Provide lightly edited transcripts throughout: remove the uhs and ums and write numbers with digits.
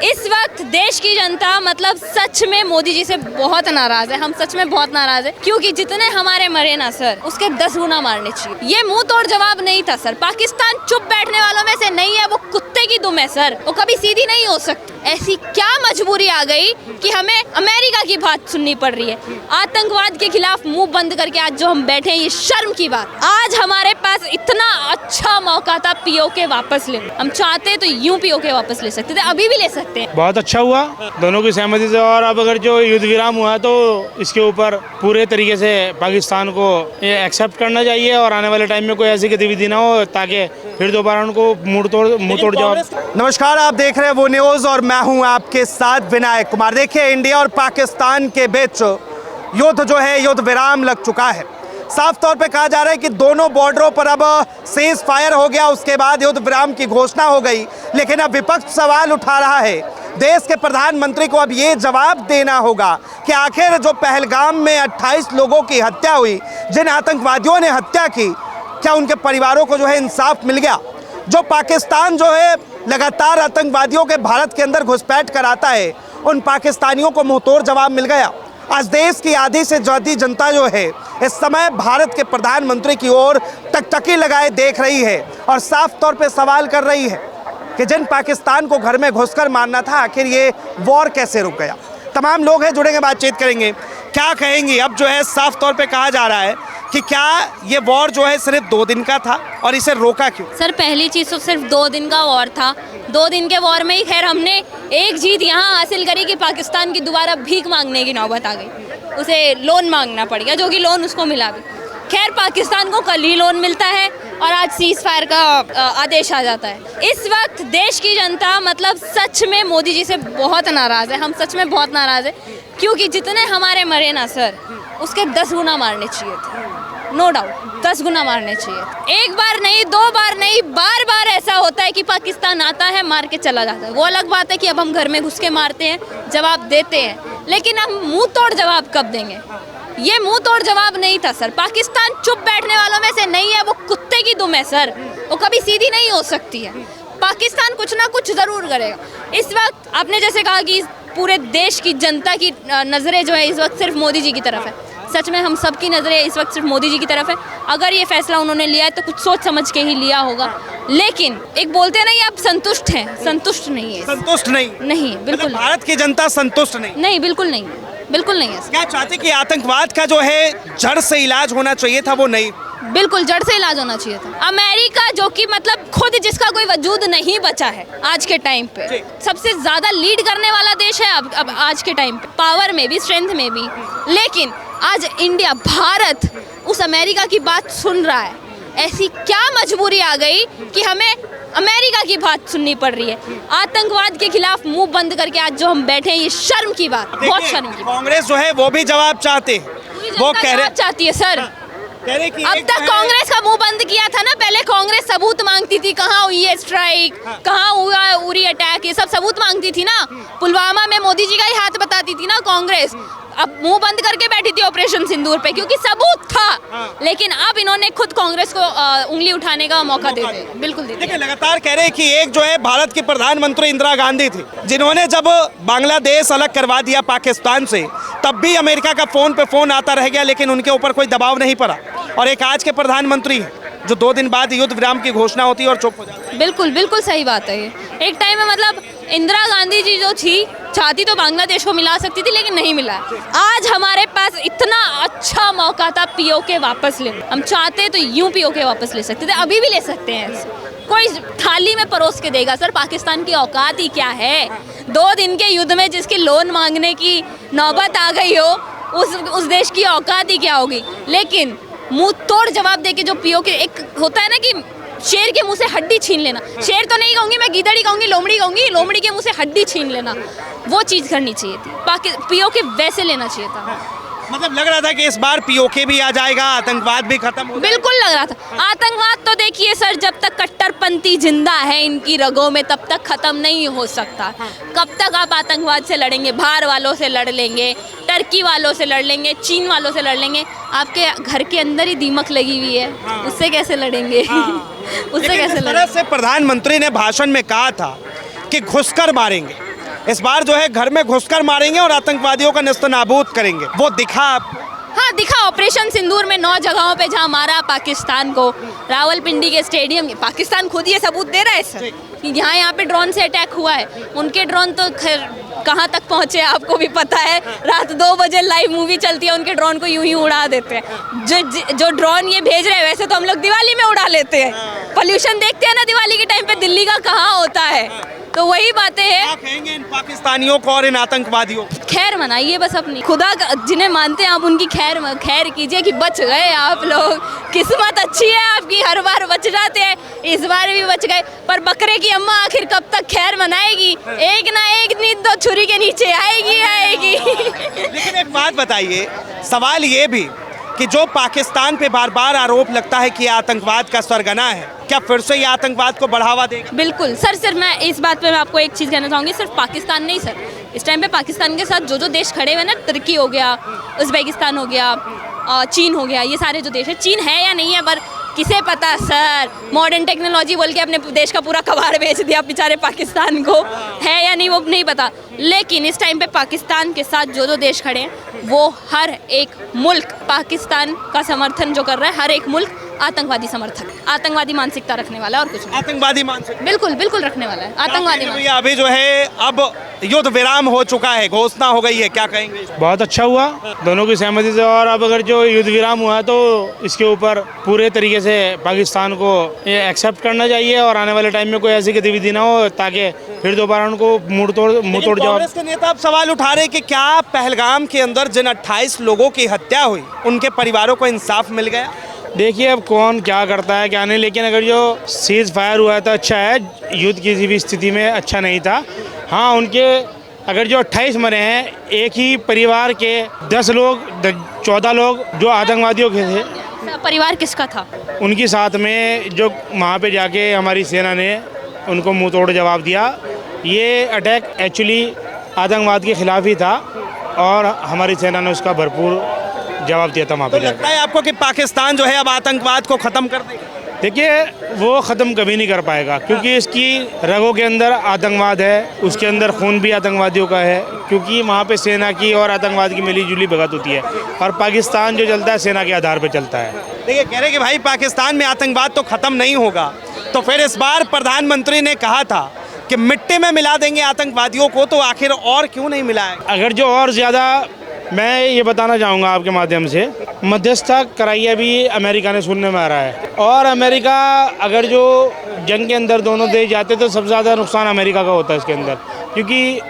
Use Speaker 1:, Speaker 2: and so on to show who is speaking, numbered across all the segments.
Speaker 1: इस वक्त देश की जनता मतलब सच में मोदी जी से बहुत नाराज है। हम सच में बहुत नाराज है क्योंकि जितने हमारे मरे ना सर, उसके 10 गुना मारने चाहिए। ये मुंह तोड़ जवाब नहीं था सर। पाकिस्तान चुप बैठने वालों में से नहीं है, वो कुत्ते की दुम है सर, वो कभी सीधी नहीं हो सकती। ऐसी क्या मजबूरी आ गई कि हमें अमेरिका की बात सुननी पड़ रही है। आतंकवाद के खिलाफ मुंह बंद करके आज जो हम बैठे हैं, ये शर्म की बात। आज हमारे पास इतना अच्छा मौका था पीओके वापस ले। हम चाहते तो यूं पीओके वापस ले सकते थे, अभी भी ले सकते हैं।
Speaker 2: बहुत अच्छा हुआ दोनों की सहमति से। और अब अगर जो युद्ध विराम हुआ तो इसके ऊपर पूरे तरीके से पाकिस्तान को ये एक्सेप्ट करना चाहिए और आने वाले टाइम में कोई ऐसी गतिविधि ना हो ताकि फिर दोबारा उनको मुंह तोड़ जवाब।
Speaker 3: नमस्कार, आप देख रहे हैं वो न्यूज़ और मैं हूं आपके साथ विनायक कुमार। देखिए, इंडिया और पाकिस्तान के बीच युद्ध जो है, युद्ध विराम लग चुका है। साफ तौर पे कहा जा रहा है कि दोनों बॉर्डरों पर अब सीज फायर हो गया, उसके बाद युद्ध विराम की घोषणा हो गई। लेकिन अब विपक्ष सवाल उठा रहा है, देश के प्रधानमंत्री को अब ये जवाब देना होगा कि आखिर जो पहलगाम में 28 लोगों की हत्या हुई, जिन आतंकवादियों ने हत्या की, क्या उनके परिवारों को जो है इंसाफ मिल गया? जो पाकिस्तान जो है लगातार आतंकवादियों के भारत के अंदर घुसपैठ कराता है, उन पाकिस्तानियों को मुंहतोड़ जवाब मिल गया। आज देश की आधी से ज़्यादा जनता जो है इस समय भारत के प्रधानमंत्री की ओर टकटकी लगाए देख रही है और साफ तौर पे सवाल कर रही है कि जिन पाकिस्तान को घर में घुसकर मारना था, आखिर ये वॉर कैसे रुक गया। तमाम लोग हैं, जुड़ेंगे, बातचीत करेंगे। क्या कहेंगी? अब जो है साफ तौर पे कहा जा रहा है कि क्या ये वॉर जो है सिर्फ 2 दिन का था और इसे रोका क्यों?
Speaker 1: सर, पहली चीज़ तो सिर्फ 2 दिन का वॉर था। 2 दिन के वॉर में ही खैर हमने एक जीत यहाँ हासिल करी कि पाकिस्तान की दोबारा भीख मांगने की नौबत आ गई। उसे लोन मांगना पड़ गया, जो कि लोन उसको मिला भी। खैर, पाकिस्तान को कल ही लोन मिलता है और आज सीज फायर का आदेश आ जाता है। इस वक्त देश की जनता मतलब सच में मोदी जी से बहुत नाराज़ है। हम सच में बहुत नाराज़ है क्योंकि जितने हमारे मरे ना सर, उसके 10 गुना मारने चाहिए थे। नो डाउट 10 गुना मारने चाहिए। एक बार नहीं, 2 बार नहीं, बार बार ऐसा होता है कि पाकिस्तान आता है, मार के चला जाता है। वो अलग बात है कि अब हम घर में घुस के मारते हैं, जवाब देते हैं, लेकिन हम मुंह तोड़ जवाब कब देंगे? ये मुंह तोड़ जवाब नहीं था सर। पाकिस्तान चुप बैठने वालों में से नहीं है, वो कुत्ते की दुम है सर, वो कभी सीधी नहीं हो सकती है। पाकिस्तान कुछ ना कुछ ज़रूर करेगा। इस वक्त आपने जैसे कहा कि पूरे देश की जनता की नज़रें जो है इस वक्त सिर्फ मोदी जी की तरफ है। सच में हम सब की नज़रें इस वक्त सिर्फ मोदी जी की तरफ है। अगर ये फैसला उन्होंने लिया है तो कुछ सोच समझ के ही लिया होगा। लेकिन एक बोलते नहीं, आप संतुष्ट हैं, संतुष्ट नहीं है।
Speaker 3: संतुष्ट नहीं,
Speaker 1: बिल्कुल
Speaker 3: मतलब भारत की जनता संतुष्ट नहीं,
Speaker 1: बिल्कुल नहीं, बिल्कुल नहीं है।
Speaker 3: क्या चाहते कि आतंकवाद का जो है जड़ से इलाज होना चाहिए था, वो नहीं?
Speaker 1: बिल्कुल जड़ से इलाज होना चाहिए था। अमेरिका जो कि मतलब खुद जिसका कोई वजूद नहीं बचा है आज के टाइम पे, सबसे ज्यादा लीड करने वाला देश है अब आज के टाइम पे, पावर में भी, स्ट्रेंथ में भी। लेकिन आज इंडिया, भारत उस अमेरिका की बात सुन रहा है। ऐसी क्या मजबूरी आ गई कि हमें अमेरिका की बात सुननी पड़ रही है। आतंकवाद के खिलाफ मुंह बंद करके आज जो हम बैठे हैं, ये शर्म की बात, बहुत शर्म की बात।
Speaker 3: कांग्रेस जो है वो भी जवाब चाहते हैं, वो कह रहे
Speaker 1: चाहती है सर।
Speaker 3: कह रहे कि
Speaker 1: अब तक कांग्रेस का मुंह बंद किया था ना। पहले कांग्रेस सबूत मांगती थी, कहाँ हुई है स्ट्राइक, कहाँ हुआ उरी अटैक, ये सब सबूत मांगती थी ना। पुलवामा में मोदी जी का ही हाथ बताती थी ना कांग्रेस। अब मुंह बंद करके बैठी थी ऑपरेशन सिंदूर पे क्योंकि सबूत था। लेकिन अब इन्होंने खुद कांग्रेस को उंगली उठाने का मौका दे दिया। बिल्कुल दे दिया।
Speaker 3: लगातार कह रहे हैं कि एक जो है भारत की प्रधानमंत्री इंदिरा गांधी थी, जिन्होंने जब बांग्लादेश अलग करवा दिया पाकिस्तान से, तब भी अमेरिका का फोन पे फोन आता रह गया, लेकिन उनके ऊपर कोई दबाव नहीं पड़ा। और एक आज के प्रधानमंत्री जो 2 दिन बाद युद्ध विराम की घोषणा होती है और चुप हो जाती है।
Speaker 1: बिल्कुल सही बात है। ये एक टाइम में मतलब इंदिरा गांधी जी जो थी, चाहती तो बांग्लादेश को मिला सकती थी, लेकिन नहीं मिला। आज हमारे पास इतना अच्छा मौका था पीओके वापस ले। हम चाहते तो यूं पीओके वापस ले सकते थे, अभी भी ले सकते हैं। कोई थाली में परोस के देगा सर। पाकिस्तान की औकात ही क्या है? 2 दिन के युद्ध में जिसकी लोन मांगने की नौबत आ गई हो, उस देश की औकात ही क्या होगी? लेकिन मुंह तोड़ जवाब दे के जो पीओके, एक होता है ना कि शेर के मुंह से हड्डी छीन लेना। शेर तो नहीं कहूंगी मैं, गीदड़ी कहूंगी, लोमड़ी कहूंगी, लोमड़ी के मुंह से हड्डी छीन लेना, वो चीज़ करनी चाहिए थी। पीओके वैसे लेना चाहिए था।
Speaker 3: मतलब लग रहा था कि इस बार पीओके भी आ जाएगा, आतंकवाद भी खत्म हो जाएगा।
Speaker 1: बिल्कुल लग रहा था। आतंकवाद तो देखिए सर, जब तक कट्टरपंथी जिंदा है इनकी रगों में, तब तक खत्म नहीं हो सकता। कब तक आप आतंकवाद से लड़ेंगे? बाहर वालों से लड़ लेंगे, टर्की वालों से लड़ लेंगे, चीन वालों से लड़ लेंगे। आपके घर के अंदर ही दीमक लगी हुई है, उससे कैसे लड़ेंगे? उससे कैसे लड़ेंगे?
Speaker 3: प्रधानमंत्री ने भाषण में कहा था कि घुसकर मारेंगे, इस बार जो है घर में घुसकर मारेंगे और आतंकवादियों का नेस्तनाबूद करेंगे। वो दिखा आपको?
Speaker 1: हाँ दिखा, ऑपरेशन सिंदूर में 9 जगहों पे जहाँ मारा पाकिस्तान को, रावलपिंडी के स्टेडियम, पाकिस्तान खुद ये सबूत दे रहा है सर कि यहाँ पे ड्रोन से अटैक हुआ है। उनके ड्रोन तो खैर कहाँ तक पहुँचे आपको भी पता है, रात 2 बजे लाइव मूवी चलती है, उनके ड्रोन को यूं ही उड़ा देते हैं। जो ड्रोन ये भेज रहे हैं वैसे तो हम लोग दिवाली में उड़ा लेते हैं, पोल्यूशन देखते हैं ना दिवाली के टाइम पे दिल्ली का कहाँ होता है, तो वही बातें हैं।
Speaker 3: क्या कहेंगे इन पाकिस्तानियों को और इन आतंकवादियों?
Speaker 1: खैर मनाइए बस अपनी, खुदा जिन्हें मानते हैं आप उनकी खैर कीजिए कि बच गए आप लोग। किस्मत अच्छी है आपकी, हर बार बच जाते हैं, इस बार भी बच गए। पर बकरे की अम्मा आखिर कब तक खैर मनाएगी? एक ना एक नींद तो छुरी के नीचे आएगी।
Speaker 3: लेकिन एक बात बताइए, सवाल ये भी कि जो पाकिस्तान पे बार बार आरोप लगता है कि आतंकवाद का सरगना है, क्या फिर से ये आतंकवाद को बढ़ावा देगा?
Speaker 1: बिल्कुल सर, सिर्फ मैं इस बात पे मैं आपको एक चीज़ कहना चाहूँगी, सिर्फ पाकिस्तान नहीं सर, इस टाइम पे पाकिस्तान के साथ जो देश खड़े हुए ना, तुर्की हो गया, उज़्बेकिस्तान हो गया, चीन हो गया, ये सारे जो देश है, चीन है या नहीं है पर किसे पता सर, मॉडर्न टेक्नोलॉजी बोल के अपने देश का पूरा कबाड़ बेच दिया बेचारे पाकिस्तान को, है या नहीं वो नहीं पता। लेकिन इस टाइम पे पाकिस्तान के साथ जो देश खड़े हैं वो हर एक मुल्क पाकिस्तान का समर्थन जो कर रहा है, हर एक मुल्क आतंकवादी समर्थक, आतंकवादी मानसिकता रखने वाला है और कुछ नहीं।
Speaker 3: आतंकवादी मानसिकता
Speaker 1: बिल्कुल रखने वाला है आतंकवादी।
Speaker 3: भैया अभी जो है अब युद्ध विराम हो चुका है, घोषणा हो गई है, क्या कहेंगे?
Speaker 2: बहुत अच्छा हुआ दोनों की सहमति से, और अब अगर जो युद्ध विराम हुआ तो इसके ऊपर पूरे तरीके से पाकिस्तान को ये एक्सेप्ट करना चाहिए और आने वाले टाइम में कोई ऐसी गतिविधि ना हो ताकि फिर दोबारा उनको मुंह तोड़ जवाब।
Speaker 3: कांग्रेस के नेता अब सवाल उठा रहे कि क्या पहलगाम के अंदर जिन 28 लोगों की हत्या हुई उनके परिवारों को इंसाफ मिल गया?
Speaker 2: देखिए अब कौन क्या करता है क्या नहीं, लेकिन अगर जो सीज फायर हुआ है तो अच्छा है, युद्ध किसी भी स्थिति में अच्छा नहीं था। हाँ उनके अगर जो 28 मरे हैं, एक ही परिवार के 10 लोग 14 लोग जो आतंकवादियों के थे।
Speaker 1: परिवार किसका था?
Speaker 2: उनकी साथ में जो वहाँ पे जाके हमारी सेना ने उनको मुंह तोड़ जवाब दिया। ये अटैक एक्चुअली आतंकवाद के खिलाफ ही था और हमारी सेना ने उसका भरपूर जवाब दिया था वहाँ पे।
Speaker 3: तो लगता है आपको कि पाकिस्तान जो है अब आतंकवाद को ख़त्म कर देगा?
Speaker 2: देखिए वो ख़त्म कभी नहीं कर पाएगा, क्योंकि इसकी रगों के अंदर आतंकवाद है, उसके अंदर खून भी आतंकवादियों का है, क्योंकि वहाँ पे सेना की और आतंकवाद की मिली जुली भगत होती है और पाकिस्तान जो चलता है सेना के आधार पर चलता है।
Speaker 3: देखिए कह रहे कि भाई पाकिस्तान में आतंकवाद तो ख़त्म नहीं होगा, तो फिर इस बार प्रधानमंत्री ने कहा था कि मिट्टी में मिला देंगे आतंकवादियों को, तो आखिर और क्यों नहीं मिलाया?
Speaker 2: अगर जो और ज़्यादा, मैं ये बताना चाहूँगा आपके माध्यम से, मध्यस्थता कराई अभी अमेरिका ने सुनने में आ रहा है, और अमेरिका अगर जो जंग के अंदर दोनों देश जाते तो सबसे ज़्यादा नुकसान अमेरिका का होता है इसके अंदर, क्योंकि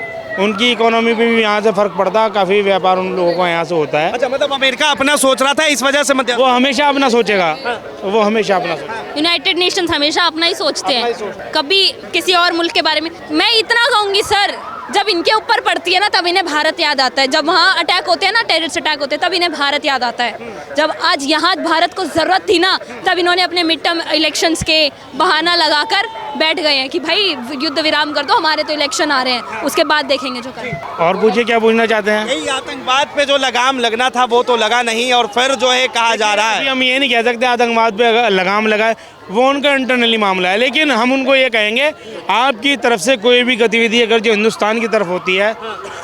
Speaker 2: उनकी इकोनॉमी पे भी यहाँ से फ़र्क पड़ता है, काफ़ी व्यापार उन लोगों का यहाँ से होता है।
Speaker 3: अच्छा, मतलब अमेरिका अपना सोच रहा था, इस वजह से मध्य
Speaker 2: वो हमेशा अपना सोचेगा, वो हमेशा अपना सोचेगा।
Speaker 1: यूनाइटेड नेशंस हमेशा अपना ही सोचते हैं, कभी किसी और मुल्क के बारे में। मैं इतना कहूँगी सर, जब इनके ऊपर पड़ती है ना तब इन्हें भारत याद आता है, जब वहाँ अटैक होते हैं ना, टेररिस्ट अटैक होते हैं, तब इन्हें भारत याद आता है। जब आज यहाँ भारत को ज़रूरत थी ना, तब इन्होंने अपने मिड टर्म इलेक्शंस के बहाना लगाकर बैठ गए हैं कि भाई युद्ध विराम कर दो, हमारे तो इलेक्शन आ रहे हैं, उसके बाद देखेंगे जो करें।
Speaker 2: और पूछिए क्या पूछना चाहते हैं?
Speaker 3: यही आतंकवाद पे जो लगाम लगना था वो तो लगा नहीं, और फिर जो है कहा जा रहा है,
Speaker 2: हम ये नहीं कह सकते आतंकवाद पे लगाम लगाए, वो उनका इंटरनली मामला है, लेकिन हम उनको ये कहेंगे आपकी तरफ से कोई भी गतिविधि अगर जो हिंदुस्तान की तरफ होती है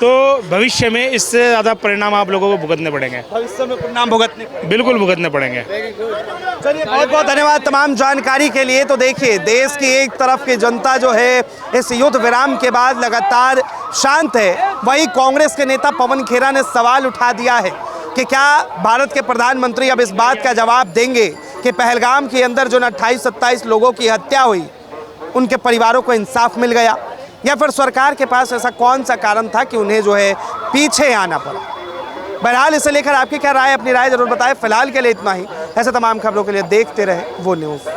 Speaker 2: तो भविष्य में इससे ज़्यादा परिणाम आप लोगों को भुगतने पड़ेंगे,
Speaker 3: भविष्य में परिणाम भुगतने,
Speaker 2: बिल्कुल भुगतने पड़ेंगे।
Speaker 3: चलिए बहुत बहुत धन्यवाद तमाम जानकारी के लिए। तो देखिए देश की एक तरफ की जनता जो है इस युद्ध विराम के बाद लगातार शांत है, वहीं कांग्रेस के नेता पवन खेरा ने सवाल उठा दिया है कि क्या भारत के प्रधानमंत्री अब इस बात का जवाब देंगे कि पहलगाम के अंदर जो 28-27 लोगों की हत्या हुई उनके परिवारों को इंसाफ मिल गया, या फिर सरकार के पास ऐसा कौन सा कारण था कि उन्हें जो है पीछे आना पड़ा। बहरहाल इसे लेकर आपकी क्या राय, अपनी राय जरूर बताएं। फिलहाल के लिए इतना ही, ऐसे तमाम खबरों के लिए देखते रहे वो न्यूज़।